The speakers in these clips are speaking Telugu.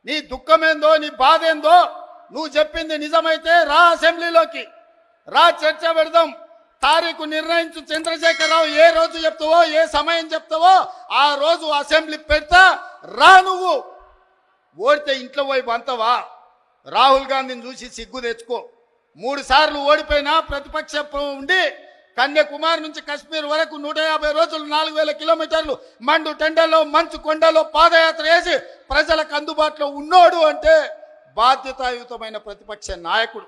నీ దుఃఖమేందో నీ బాధ ఏందో నువ్వు చెప్పింది నిజమైతే రా అసెంబ్లీలోకి రా, చర్చ పెడదాం. తారీఖు నిర్ణయించు చంద్రశేఖరరావు, ఏ రోజు చెప్తావో ఏ సమయం చెప్తావో ఆ రోజు అసెంబ్లీ పెడతా రా. నువ్వు ఓడితే ఇంట్లో పోయి బంతవా? రాహుల్ గాంధీని చూసి సిగ్గు తెచ్చుకో. 3 సార్లు ఓడిపోయినా ప్రతిపక్ష ఉండి కన్యాకుమారి నుంచి కశ్మీర్ వరకు 150 రోజులు 4000 కిలోమీటర్లు మండు టెండలో మంచు కొండలో పాదయాత్ర చేసి ప్రజలకు అందుబాటులో ఉన్నోడు అంటే బాధ్యతాయుతమైన ప్రతిపక్ష నాయకుడు.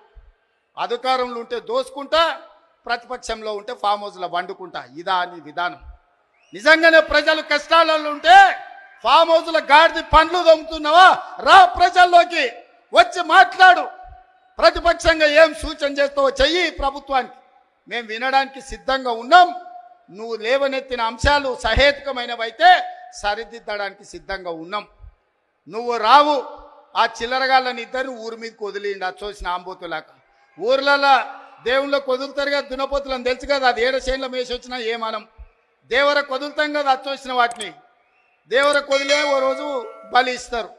అధికారంలో ఉంటే దోసుకుంటా, ప్రతిపక్షంలో ఉంటే ఫామ్ హౌస్లో వండుకుంటా. ఇదా నీ విధానం? నిజంగానే ప్రజలు కష్టాలలో ఉంటే ఫామ్ హౌస్ల గాడిది పండ్లు దొంగతున్నావా? రా ప్రజల్లోకి వచ్చి మాట్లాడు. ప్రతిపక్షంగా ఏం సూచన చేస్తావో చెయ్యి ప్రభుత్వానికి. మేము వినడానికి సిద్ధంగా ఉన్నాం. నువ్వు లేవనెత్తిన అంశాలు సహేతుకమైనవైతే సరిదిద్దడానికి సిద్ధంగా ఉన్నాం. నువ్వు రావు. ఆ చిల్లరగాళ్ళని ఇద్దరు ఊరి మీదకి వదిలిండి అచ్చోసిన ఆంబోతులాక. ఊర్లలో దేవుళ్ళ కొదులుతారు కదా దున్నపోతులని తెలుసు కదా, అది 7 చేనుల మేసి వచ్చినా ఏమనం. దేవర కొదులుతాం కదా అచ్చోసిన వాటిని. దేవర కొదిలే ఓ రోజు బలి ఇస్తారు.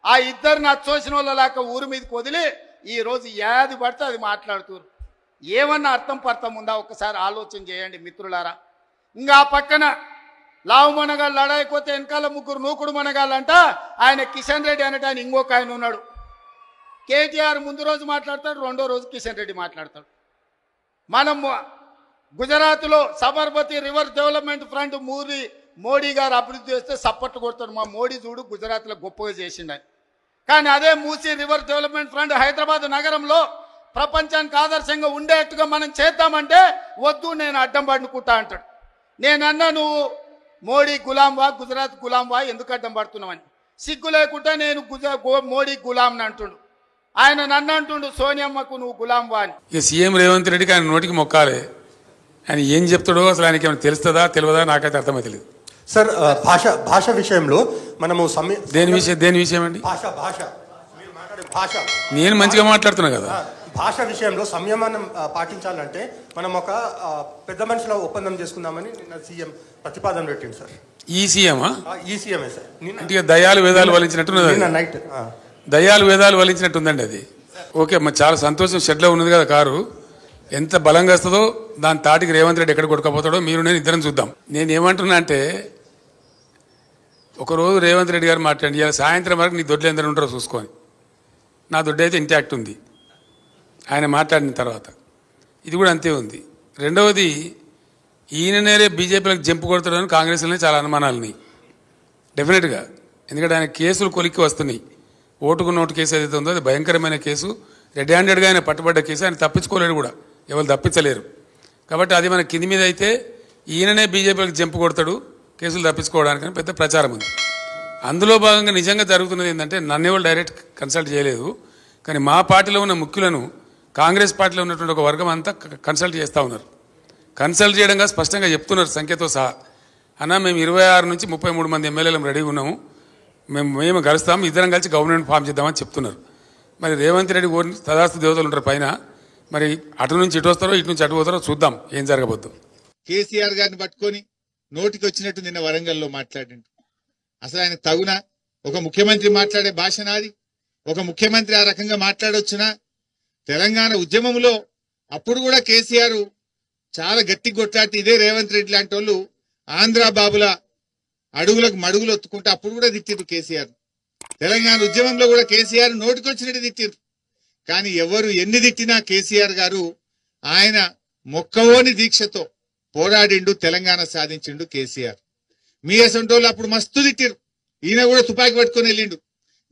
ఆ ఇద్దరిని అచ్చోసిన వాళ్ళలాక ఊరి మీదకి వదిలి ఈరోజు ఏది పడితే అది మాట్లాడుతారు. ఏమన్నా అర్థం పర్థం ఉందా? ఒక్కసారి ఆలోచన చేయండి మిత్రులారా. ఇంకా ఆ పక్కన లావు మనగాళ్ళు లడాయిపోతే వెనకాల 3 నూకుడు మనగాళ్ళంట. ఆయన కిషన్ రెడ్డి అనేట ఆయన ఇంకొక ఆయన ఉన్నాడు. కేటీఆర్ ముందు రోజు మాట్లాడతాడు, రెండో రోజు కిషన్ రెడ్డి మాట్లాడతాడు. మనం గుజరాత్లో Sabarmati river development front Modi గారు అభివృద్ధి చేస్తే సపోర్ట్ కొడతాడు. మా మోడీ చూడు గుజరాత్లో గొప్పగా చేసిండని. కానీ అదే Musi river development front Hyderabad నగరంలో ప్రపంచానికి ఆదర్శంగా ఉండేట్టుగా మనం చేద్దామంటే వద్దు, నేను అడ్డం పడుకుంటా అంటాడు. నేనన్నా నువ్వు మోడీ గులాంవా గుజరాత్ గులాంవా ఎందుకు అడ్డం పడుతున్నావని. సిగ్గు లేకుండా నేను మోడీ గులాంని అంటుండు. ఆయన నన్ను అంటుండు సోనియమ్మకు నువ్వు గులాంవా అని. ఇక సీఎం రేవంత్ రెడ్డికి ఆయన నోటికి మొక్కాలి. ఆయన ఏం చెప్తాడో అసలు ఆయనకి ఏమైనా తెలుస్తుందా తెలియదా నాకైతే అర్థమైతే లేదు. సార్ భాష విషయంలో మనము దేని విషయం అండి? భాష నేను మంచిగా మాట్లాడుతున్నా కదా. భాష విషయంలో సంయమనం పాటించాలంటే మనం ఒక పెద్ద మనుషుల ఒప్పందం చేసుకుందామని నిన్న సీఎం ప్రతిపాదన పెట్టింది సార్. ఈ సీఎమా? ఈ సీఎంఏ సార్. అంటే దయాలు వేదాలు వలించినట్టున్నది. నైట్ దయాలు వేదాలు వలించినట్టుందండి అది. ఓకే, మరి చాలా సంతోషం. షెడ్లో ఉన్నది కదా కారు. ఎంత బలంగా వస్తుందో దాని తాటికి రేవంత్ రెడ్డి ఎక్కడ కొట్టుకపోతాడో మీరు నేను ఇద్దరం చూద్దాం. నేను ఏమంటున్నా అంటే, ఒకరోజు రేవంత్ రెడ్డి గారు మాట్లాడి ఇలా సాయంత్రం వరకు నీ దొడ్లు ఎందరూ ఉంటారో చూసుకొని. నా దొడ్డు అయితే ఇంటాక్ట్ ఉంది ఆయన మాట్లాడిన తర్వాత. ఇది కూడా అంతే ఉంది. రెండవది, ఈయననేరే బీజేపీలకు జంపు కొడతాడని కాంగ్రెస్లోనే చాలా అనుమానాలున్నాయి డెఫినెట్గా. ఎందుకంటే ఆయన కేసులు కొలిక్కి వస్తున్నాయి. ఓటుకు నోటు కేసు ఏదైతే ఉందో అది భయంకరమైన కేసు. రెడ్ హ్యాండెడ్గా ఆయన పట్టుబడ్డ కేసు. ఆయన తప్పించుకోలేడు కూడా, ఎవరు తప్పించలేరు. కాబట్టి అది మన కింది మీద అయితే ఈయననే బీజేపీలకు జంపు కొడతాడు కేసులు తప్పించుకోవడానికి పెద్ద ప్రచారం ఉంది. అందులో భాగంగా నిజంగా జరుగుతున్నది ఏంటంటే, నన్ను ఎవరు డైరెక్ట్ కన్సల్ట్ చేయలేదు, కానీ మా పార్టీలో ఉన్న ముఖ్యులను కాంగ్రెస్ పార్టీలో ఉన్నటువంటి ఒక వర్గం అంతా కన్సల్ట్ చేస్తూ ఉన్నారు. కన్సల్ట్ చేయడంగా స్పష్టంగా చెప్తున్నారు సంఖ్యతో సహా. అన్న మేము 26 నుంచి 33 మంది ఎమ్మెల్యేలు రెడీగా ఉన్నాము, మేము కలుస్తాము, ఇద్దరం కలిసి గవర్నమెంట్ ఫామ్ చేద్దామని చెప్తున్నారు. మరి రేవంత్ రెడ్డి తదాస్తు దేవతలు ఉంటారు పైన. మరి అటు నుంచి ఇటు వస్తారో ఇటు నుంచి అటు పోతారో చూద్దాం ఏం జరగబోద్దు. కేసీఆర్ గారిని పట్టుకొని నోటికి వచ్చినట్టు నిన్న వరంగల్లో మాట్లాడిండు. అసలు ఆయన తగునా? ఒక ముఖ్యమంత్రి మాట్లాడే భాష నాది? ఒక ముఖ్యమంత్రి ఆ రకంగా మాట్లాడొచ్చునా? తెలంగాణ ఉద్యమంలో అప్పుడు కూడా కేసీఆర్ చాలా గట్టి కొట్లాడితే ఇదే రేవంత్ రెడ్డి లాంటి వాళ్ళు ఆంధ్ర బాబుల అడుగులకు మడుగులు ఒత్తుకుంటే అప్పుడు కూడా తిట్టిరు కేసీఆర్. తెలంగాణ ఉద్యమంలో కూడా కేసీఆర్ నోటికొచ్చినట్టు తిట్టిరు. కానీ ఎవరు ఎన్ని తిట్టినా కేసీఆర్ గారు ఆయన మొక్కవోని దీక్షతో పోరాడిండు, తెలంగాణ సాధించిండు కేసీఆర్. మీ అసంటోళ్ళు అప్పుడు మస్తు తిట్టిరు. ఈయన కూడా తుపాకీ పట్టుకొని వెళ్ళిండు.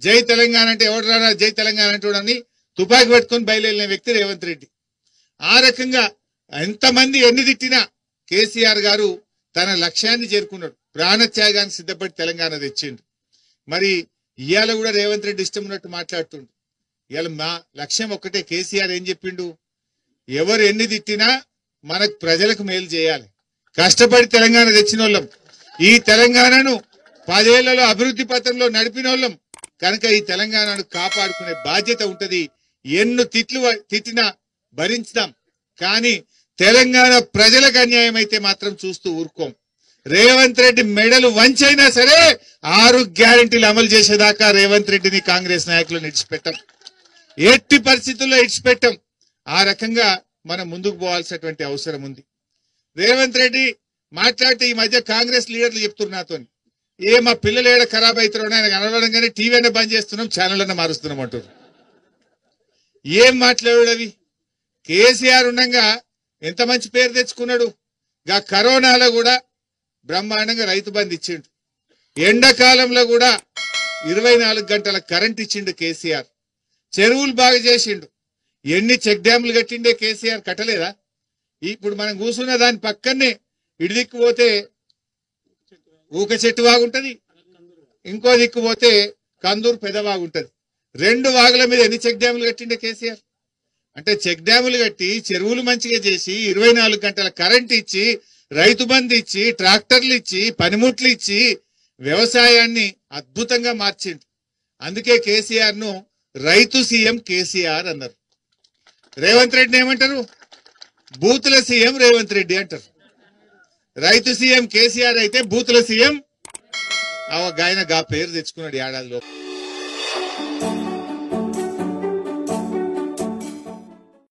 జై తెలంగాణ అంటే ఎవడు రారా జై తెలంగాణ అంటూడని తుపాకీ పట్టుకొని బయలుదేరిన వ్యక్తి రేవంత్ రెడ్డి. ఆ రకంగా ఎంతమంది ఎన్ని తిట్టినా కేసీఆర్ గారు తన లక్ష్యాన్ని చేరుకున్నాడు. ప్రాణత్యాగానికి సిద్ధపడి తెలంగాణ తెచ్చిండు. మరి ఇవాళ కూడా రేవంత్ రెడ్డి ఇష్టం ఉన్నట్టు మాట్లాడుతుండు. ఇవాళ మా లక్ష్యం ఒక్కటే. కేసీఆర్ ఏం చెప్పిండు? ఎవరు ఎన్ని తిట్టినా మనకు ప్రజలకు మేలు చేయాలి. కష్టపడి తెలంగాణ తెచ్చిన వాళ్ళం, ఈ తెలంగాణను 10 ఏళ్లలో అభివృద్ధి పథంలో నడిపిన వాళ్ళం కనుక ఈ తెలంగాణను కాపాడుకునే బాధ్యత ఉంటది. ఎన్ను తిట్టినా భరించుదాం, కానీ తెలంగాణ ప్రజలకు అన్యాయం అయితే మాత్రం చూస్తూ ఊరుకోం. రేవంత్ రెడ్డి మెడలు వంచైనా సరే 6 గ్యారెంటీలు అమలు చేసేదాకా రేవంత్ రెడ్డిని కాంగ్రెస్ నాయకులను ఇడిచిపెట్టం, ఎట్టి పరిస్థితుల్లో ఇడిచిపెట్టం. ఆ రకంగా మనం ముందుకు పోవాల్సినటువంటి అవసరం ఉంది. రేవంత్ రెడ్డి మాట్లాడితే ఈ మధ్య కాంగ్రెస్ లీడర్లు చెప్తున్నారు నాతో, మా పిల్లలు ఏడ ఖరాబ్ అవుతారో ఆయన కనబడంగానే టీవీ అన్న బంద్ చేస్తున్నాం, ఛానల్ అన్న మారుస్తున్నాం అంటారు. ఏం మాట్లాడవి? కేసీఆర్ ఉండగా ఎంత మంచి పేరు తెచ్చుకున్నాడు. గా కరోనాలో కూడా బ్రహ్మాండంగా రైతు బంధు ఇచ్చిండు. ఎండాకాలంలో కూడా 24 గంటల కరెంట్ ఇచ్చిండు కేసీఆర్. చెరువులు బాగా చేసిండు. ఎన్ని చెక్ డ్యాములు కట్టిండే కేసీఆర్, కట్టలేదా? ఇప్పుడు మనం కూర్చున్న దాని పక్కనే ఇటు దిక్కు పోతే ఊక చెట్టు వాగుంటది, ఇంకో దిక్కు పోతే కందూరు పెద్ద వాగుంటది. 2 వాగుల మీద ఎన్ని చెక్ డ్యాములు కట్టిండే కేసీఆర్. అంటే చెక్ డ్యాములు కట్టి చెరువులు మంచిగా చేసి 24 గంటల కరెంట్ ఇచ్చి రైతు బంధు ఇచ్చి ట్రాక్టర్లు ఇచ్చి పనిముట్లు ఇచ్చి వ్యవసాయాన్ని అద్భుతంగా మార్చిండు. అందుకే కేసీఆర్ ను రైతు సీఎం కేసీఆర్ అన్నారు. రేవంత్ రెడ్డిని ఏమంటారు? బూతుల సీఎం రేవంత్ రెడ్డి అంటారు. రైతు సీఎం కేసీఆర్ అయితే బూతుల సీఎం గాయన గా పేరు తెచ్చుకున్నాడు ఏడాదిలో.